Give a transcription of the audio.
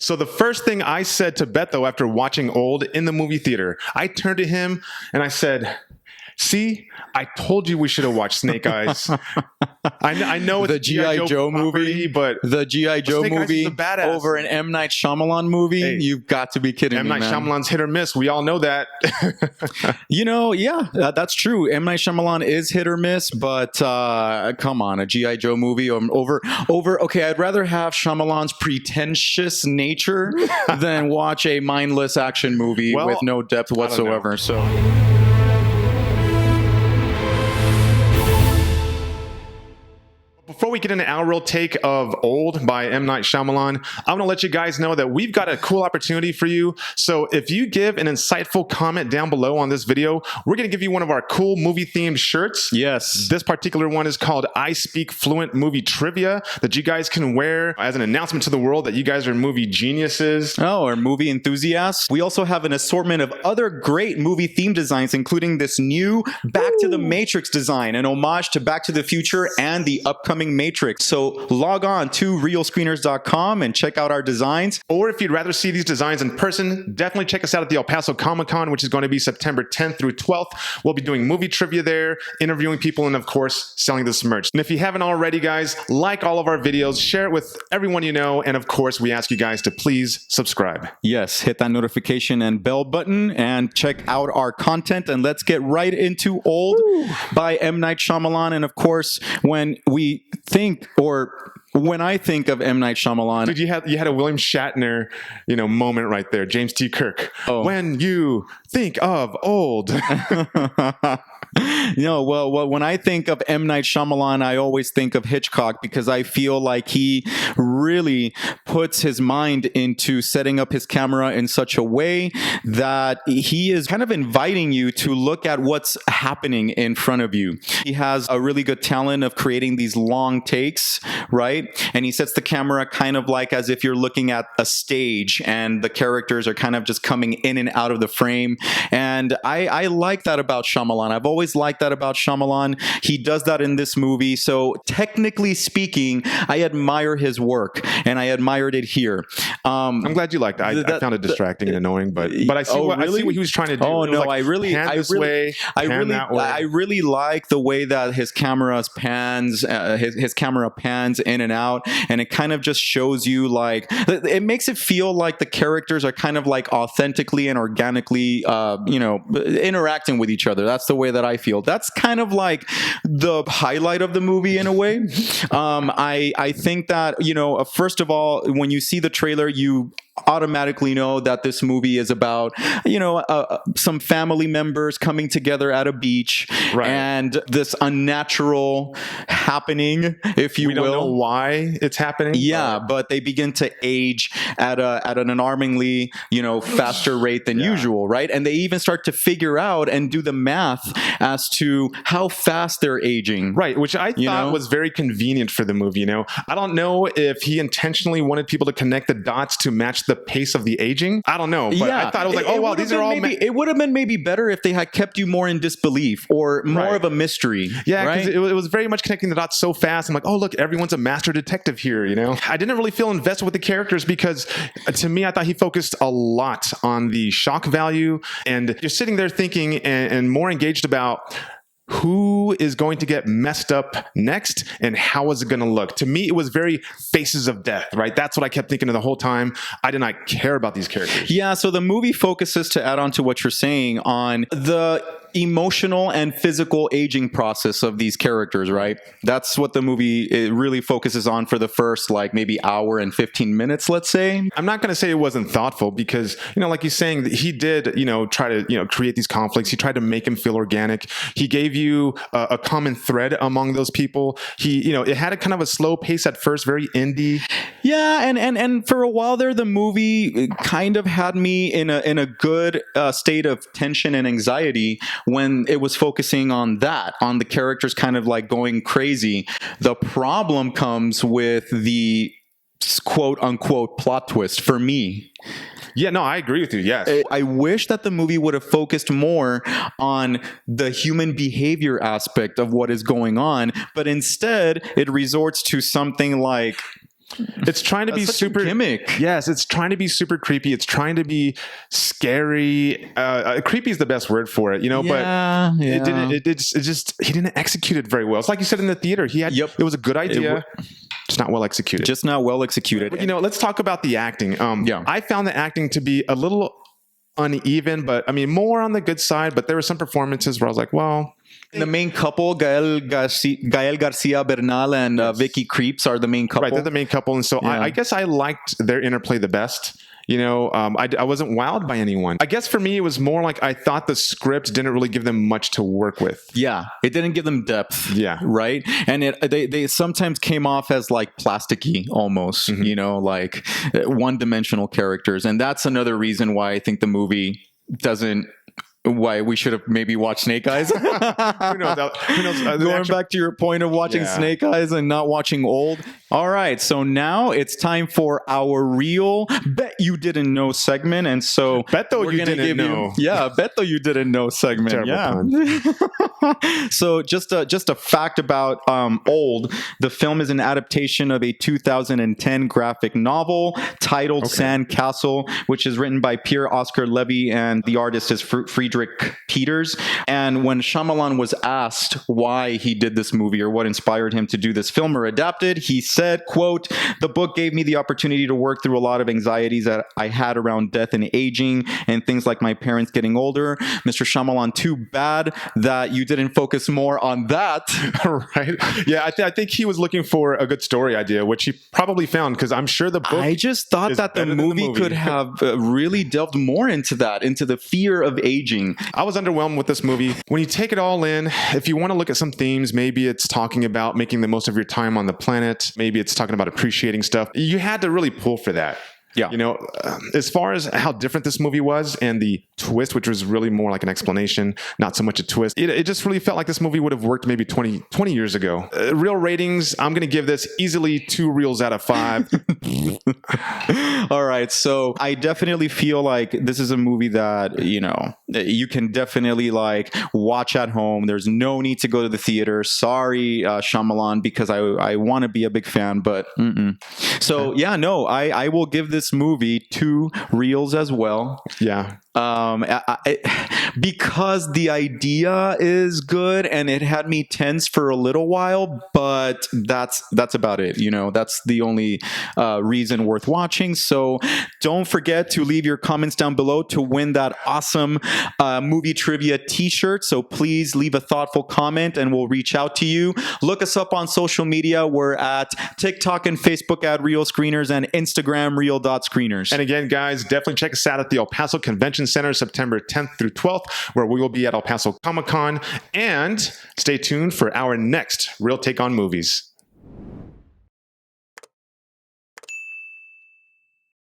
So the first thing I said to Beto after watching Old in the movie theater, I turned to him and I said, see, I told you we should have watched Snake Eyes. I know it's the G.I. Joe movie, but the G.I. Joe movie over an M. Night Shyamalan movie. Hey, you've got to be kidding me, man. M. Night Shyamalan's hit or miss. We all know that. Yeah, that's true. M. Night Shyamalan is hit or miss, but come on, a G.I. Joe movie over. Okay, I'd rather have Shyamalan's pretentious nature than watch a mindless action movie with no depth whatsoever. So. Before we get into our real take of Old by M. Night Shyamalan, I want to let you guys know that we've got a cool opportunity for you. So if you give an insightful comment down below on this video, we're going to give you one of our cool movie-themed shirts. Yes. This particular one is called I Speak Fluent Movie Trivia that you guys can wear as an announcement to the world that you guys are movie geniuses. Oh, or movie enthusiasts. We also have an assortment of other great movie theme designs, including this new Back to the Matrix design, an homage to Back to the Future and the upcoming Matrix. So log on to realscreeners.com and check out our designs. Or if you'd rather see these designs in person, definitely check us out at the El Paso Comic-Con, which is going to be September 10th through 12th. We'll be doing movie trivia there, interviewing people, and of course, selling this merch. And if you haven't already, guys, like all of our videos, share it with everyone you know, and of course, we ask you guys to please subscribe. Yes, hit that notification and bell button and check out our content, and let's get right into Old by M. Night Shyamalan. And of course, when I think of M. Night Shyamalan, dude, you had a William Shatner, moment right there. James T. Kirk. Oh. When you think of Old. Well, when I think of M. Night Shyamalan, I always think of Hitchcock, because I feel like he really puts his mind into setting up his camera in such a way that he is kind of inviting you to look at what's happening in front of you. He has a really good talent of creating these long takes, right? And he sets the camera kind of like as if you're looking at a stage and the characters are kind of just coming in and out of the frame. And I like that about Shyamalan. I've always liked that about Shyamalan. He does that in this movie. So technically speaking, I admire his work, and I admired it here. I'm glad you liked it. I found it distracting and annoying, but I see what he was trying to do. Oh no, like, I really like the way that his camera pans, his camera pans in and out, and it kind of just shows you it makes it feel like the characters are kind of like authentically and organically, interacting with each other. That's the way that I feel. That's kind of like the highlight of the movie in a way. I think that, first of all, when you see the trailer, you automatically know that this movie is about, some family members coming together at a beach, right, and this unnatural happening, if you will. We don't know why it's happening. Yeah, but they begin to age at an alarmingly, faster rate than usual, right? And they even start to figure out and do the math as to how fast they're aging. Right, which I thought was very convenient for the movie, I don't know if he intentionally wanted people to connect the dots to match the pace of the aging. I don't know, but I thought it was like, these are all... it would have been maybe better if they had kept you more in disbelief or more of a mystery. Yeah, because it was very much connecting the dots so fast. I'm like, oh, look, everyone's a master detective here, I didn't really feel invested with the characters because, to me, I thought he focused a lot on the shock value, and you're sitting there thinking and more engaged about who is going to get messed up next and how is it going to look. To me, it was very Faces of Death, right? That's what I kept thinking of the whole time. I did not care about these characters. Yeah, so the movie focuses, to add on to what you're saying, on the emotional and physical aging process of these characters, right? That's what the movie really focuses on for the first maybe hour and 15 minutes, let's say. I'm not going to say it wasn't thoughtful because, like he's saying, he did, try to, create these conflicts. He tried to make him feel organic. He gave you a common thread among those people. He, it had a kind of a slow pace at first, very indie. Yeah, and for a while there, the movie kind of had me in a good state of tension and anxiety when it was focusing on the characters kind of going crazy. The problem comes with the quote unquote plot twist for me. Yeah, no, I agree with you. Yes. I wish that the movie would have focused more on the human behavior aspect of what is going on, but instead it resorts to something like It's trying to be such a super gimmick. Yes, it's trying to be super creepy. It's trying to be scary. Creepy is the best word for it, Yeah, but yeah. it didn't. It just he didn't execute it very well. It's like you said in the theater. It was a good idea, just not well executed. Just not well executed. But, let's talk about the acting. Yeah. I found the acting to be a little uneven, but I mean more on the good side. But there were some performances where I was like, well. The main couple, Gael Garcia Bernal and Vicky Creeps, are the main couple. Right, they're the main couple, and so I guess I liked their interplay the best. I wasn't wowed by anyone. I guess for me, it was more like I thought the script didn't really give them much to work with. Yeah, it didn't give them depth. Yeah. Right? And they sometimes came off as like plasticky almost, like one-dimensional characters. And that's another reason why I think the movie doesn't... Why we should have maybe watched Snake Eyes. Who knows? Going back to your point of watching Snake Eyes and not watching Old. All right, so now it's time for our real Bet You Didn't Know segment. And so Bet Though You Didn't Know. Bet Though You Didn't Know segment. So just a fact about Old. The film is an adaptation of a 2010 graphic novel titled Sandcastle, which is written by Pierre Oscar Levy, and the artist is Friedrich Peters. And when Shyamalan was asked why he did this movie or what inspired him to do this film or adapt it, he said, quote, "The book gave me the opportunity to work through a lot of anxieties that I had around death and aging and things like my parents getting older. Mr. Shyamalan, too bad that you didn't focus more on that." Right? Yeah, I think he was looking for a good story idea, which he probably found, because I'm sure the book... I just thought that the movie could have really delved more into that, into the fear of aging. I was underwhelmed with this movie. When you take it all in, if you want to look at some themes, maybe it's talking about making the most of your time on the planet. Maybe it's talking about appreciating stuff. You had to really pull for that. Yeah. As far as how different this movie was and the twist, which was really more like an explanation, not so much a twist, it just really felt like this movie would have worked maybe 20 years ago. Real ratings, I'm going to give this easily 2 reels out of 5. All right. So I definitely feel like this is a movie that, you can definitely like watch at home. There's no need to go to the theater. Sorry, Shyamalan, because I want to be a big fan, but So I will give this movie 2 reels as well. Yeah. Because the idea is good and it had me tense for a little while, but that's about it. That's the only reason worth watching. So don't forget to leave your comments down below to win that awesome movie trivia t-shirt. So please leave a thoughtful comment and we'll reach out to you. Look us up on social media. We're at TikTok and Facebook at Real Screeners and Instagram real.screeners. And again, guys, definitely check us out at the El Paso Convention Center, September 10th through 12th, where we will be at El Paso Comic-Con. And stay tuned for our next Real Take on Movies.